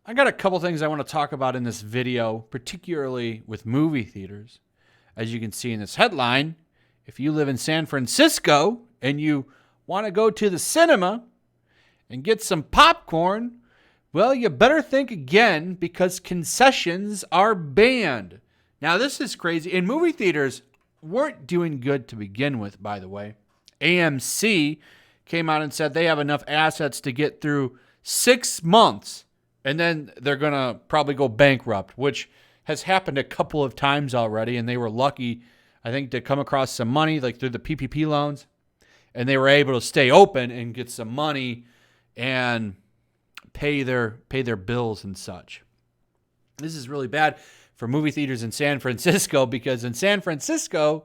I got a couple things I want to talk about in this video, particularly with movie theaters. As you can see in this headline, if you live in San Francisco and you want to go to the cinema and get some popcorn, well, you better think again because concessions are banned. Now, this is crazy. And movie theaters weren't doing good to begin with, by the way. AMC came out and said they have enough assets to get through 6 months, and then they're going to probably go bankrupt, which has happened a couple of times already, and they were lucky, I think, to come across some money like through the PPP loans, and they were able to stay open and get some money and pay their bills and such. This is really bad for movie theaters in San Francisco because in San Francisco,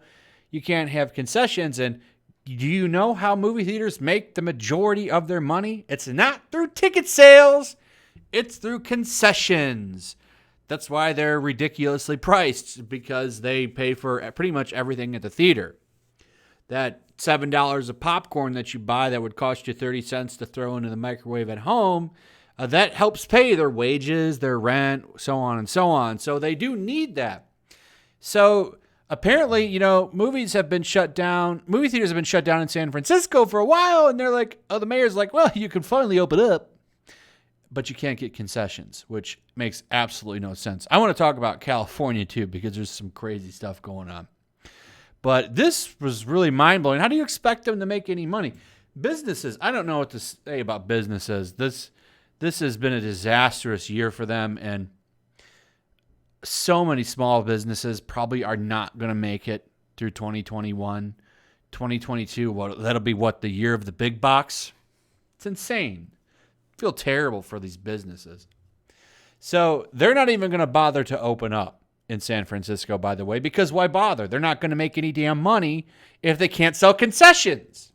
you can't have concessions. And do you know how movie theaters make the majority of their money? It's not through ticket sales. It's through concessions. That's why they're ridiculously priced, because they pay for pretty much everything at the theater. That $7 of popcorn that you buy that would cost you 30 cents to throw into the microwave at home, that helps pay their wages, their rent, so on and so on. So they do need that. So apparently, movie theaters have been shut down in San Francisco for a while, and they're like, the mayor's like, well, you can finally open up, but you can't get concessions, which makes absolutely no sense. I want to talk about California too, because there's some crazy stuff going on. But this was really mind-blowing. How do you expect them to make any money? Businesses, I don't know what to say about businesses. This has been a disastrous year for them, and so many small businesses probably are not going to make it through 2021. 2022, well, that'll be the year of the big box? It's insane. I feel terrible for these businesses. So they're not even going to bother to open up in San Francisco, by the way, because why bother? They're not going to make any damn money if they can't sell concessions.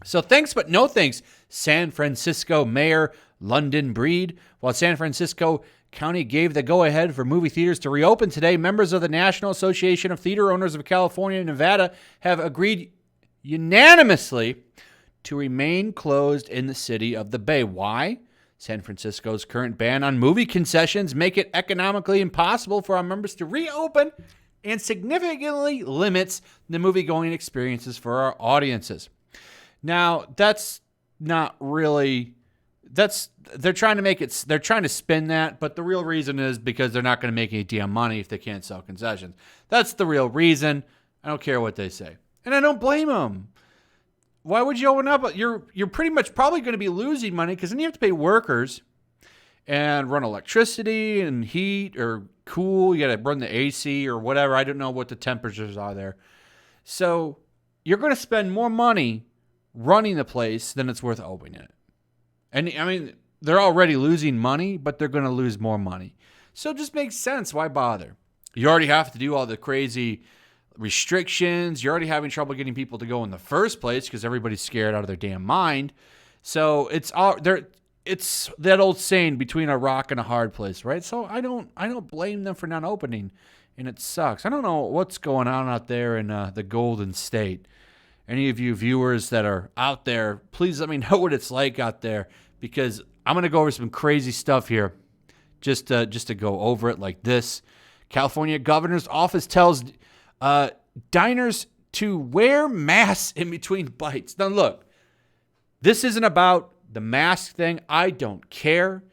So thanks, but no thanks, San Francisco Mayor London Breed. While San Francisco County gave the go-ahead for movie theaters to reopen today, members of the National Association of Theater Owners of California and Nevada have agreed unanimously to remain closed in the city of the Bay. Why? San Francisco's current ban on movie concessions make it economically impossible for our members to reopen and significantly limits the movie-going experiences for our audiences. Now, that's not really... they're trying to spin that, but the real reason is because they're not going to make any damn money if they can't sell concessions. That's the real reason. I don't care what they say. And I don't blame them. Why would you open up? You're pretty much probably going to be losing money, because then you have to pay workers and run electricity and heat or cool. You got to run the AC or whatever. I don't know what the temperatures are there. So you're going to spend more money running the place than it's worth opening it. And I mean, they're already losing money, but they're going to lose more money. So it just makes sense. Why bother? You already have to do all the crazy restrictions. You're already having trouble getting people to go in the first place because everybody's scared out of their damn mind. So it's that old saying, between a rock and a hard place, right? So I don't blame them for not opening, and it sucks. I don't know what's going on out there in the Golden State. Any of you viewers that are out there, please let me know what it's like out there, because I'm going to go over some crazy stuff here just to go over it like this. California governor's office tells diners to wear masks in between bites. Now, look, this isn't about the mask thing. I don't care.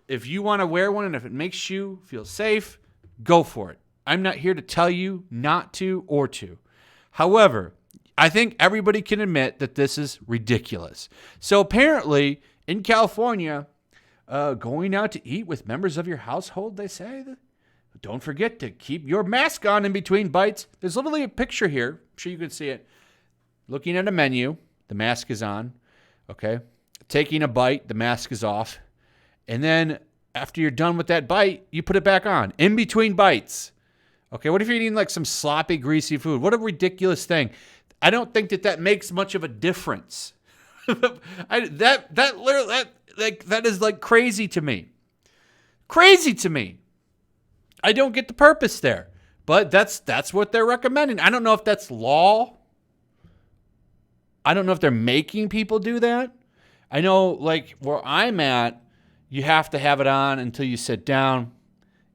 If you want to wear one and if it makes you feel safe, go for it. I'm not here to tell you not to or to. However, I think everybody can admit that this is ridiculous. So apparently, in California, going out to eat with members of your household, they say, don't forget to keep your mask on in between bites. There's literally a picture here. I'm sure you can see it. Looking at a menu, the mask is on. Okay. Taking a bite, the mask is off. And then after you're done with that bite, you put it back on in between bites. Okay. What if you're eating like some sloppy, greasy food? What a ridiculous thing. I don't think that makes much of a difference. That is like crazy to me. Crazy to me. I don't get the purpose there, but that's what they're recommending. I don't know if that's law. I don't know if they're making people do that. I know, like, where I'm at, you have to have it on until you sit down,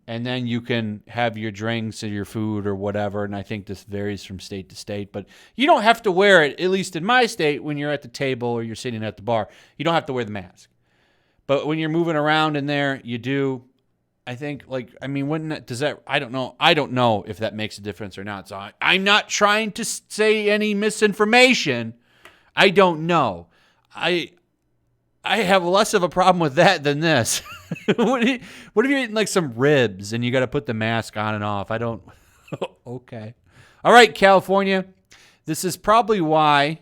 and then you can have your drinks or your food or whatever. And I think this varies from state to state, but you don't have to wear it, at least in my state, when you're at the table or you're sitting at the bar. You don't have to wear the mask. But when you're moving around in there, you do. I think, wouldn't that, does that, I don't know. I don't know if that makes a difference or not. So I'm not trying to say any misinformation. I don't know. I have less of a problem with that than this. What if you're eating like some ribs and you got to put the mask on and off? I don't. Okay. All right, California. This is probably why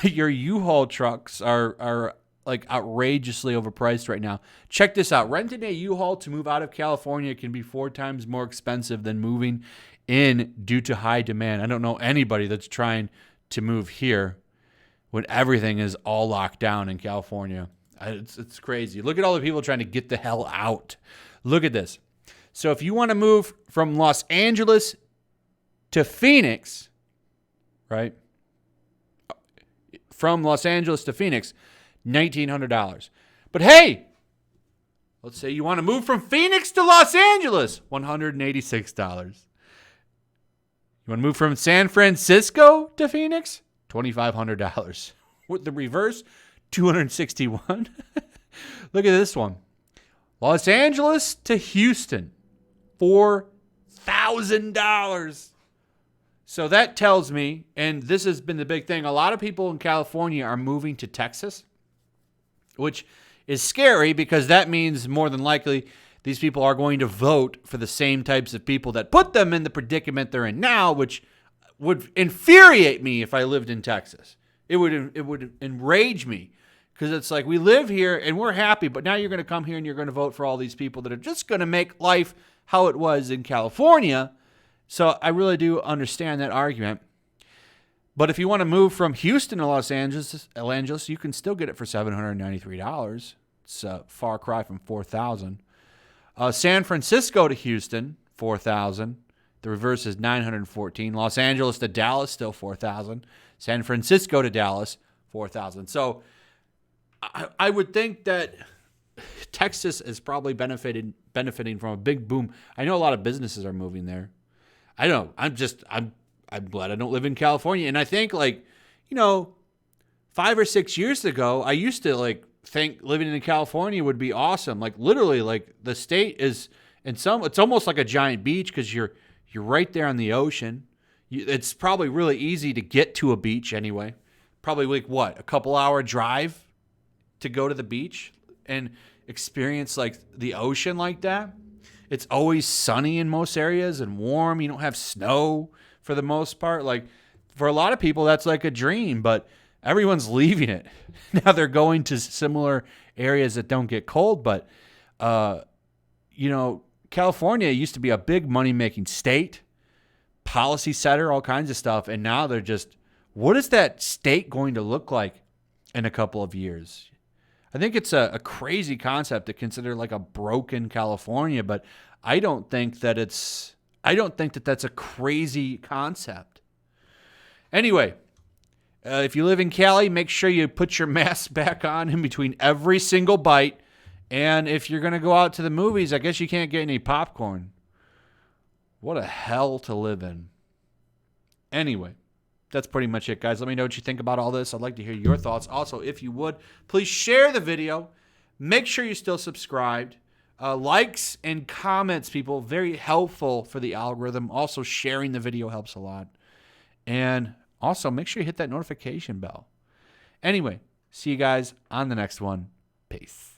your U-Haul trucks are like outrageously overpriced right now. Check this out. Renting a U-Haul to move out of California can be 4 times more expensive than moving in due to high demand. I don't know anybody that's trying to move here when everything is all locked down in California. It's crazy. Look at all the people trying to get the hell out. Look at this. So if you want to move from Los Angeles to Phoenix, right? From Los Angeles to Phoenix, $1,900. But hey, let's say you want to move from Phoenix to Los Angeles, $186. You want to move from San Francisco to Phoenix, $2,500. With the reverse, $261. Look at this one. Los Angeles to Houston, $4,000. So that tells me, and this has been the big thing, a lot of people in California are moving to Texas, which is scary because that means more than likely these people are going to vote for the same types of people that put them in the predicament they're in now, which would infuriate me if I lived in Texas. It would enrage me because it's like we live here and we're happy, but now you're going to come here and you're going to vote for all these people that are just going to make life how it was in California. So I really do understand that argument. But if you want to move from Houston to Los Angeles, you can still get it for $793. It's a far cry from $4,000. San Francisco to Houston, $4,000. The reverse is $914. Los Angeles to Dallas, still $4,000. San Francisco to Dallas, $4,000. So I would think that Texas is probably benefiting from a big boom. I know a lot of businesses are moving there. I don't know. I'm glad I don't live in California. And I think 5 or 6 years ago, I used to think living in California would be awesome. Literally, the state is it's almost like a giant beach because you're right there on the ocean. It's probably really easy to get to a beach anyway. Probably a couple hour drive to go to the beach and experience the ocean like that. It's always sunny in most areas and warm. You don't have snow for the most part. For a lot of people, that's like a dream, but everyone's leaving it. Now they're going to similar areas that don't get cold, but, California used to be a big money-making state, policy setter, all kinds of stuff, and now they're just, what is that state going to look like in a couple of years? I think it's a crazy concept to consider a broken California, but I don't think that that's a crazy concept. Anyway, if you live in Cali, make sure you put your mask back on in between every single bite. And if you're going to go out to the movies, I guess you can't get any popcorn. What a hell to live in. Anyway, that's pretty much it, guys. Let me know what you think about all this. I'd like to hear your thoughts. Also, if you would, please share the video. Make sure you're still subscribed. Likes and comments, people, very helpful for the algorithm. Also, sharing the video helps a lot. And also, make sure you hit that notification bell. Anyway, see you guys on the next one. Peace.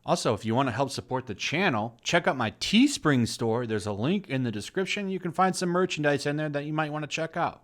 Also, if you want to help support the channel, check out my Teespring store. There's a link in the description. You can find some merchandise in there that you might want to check out.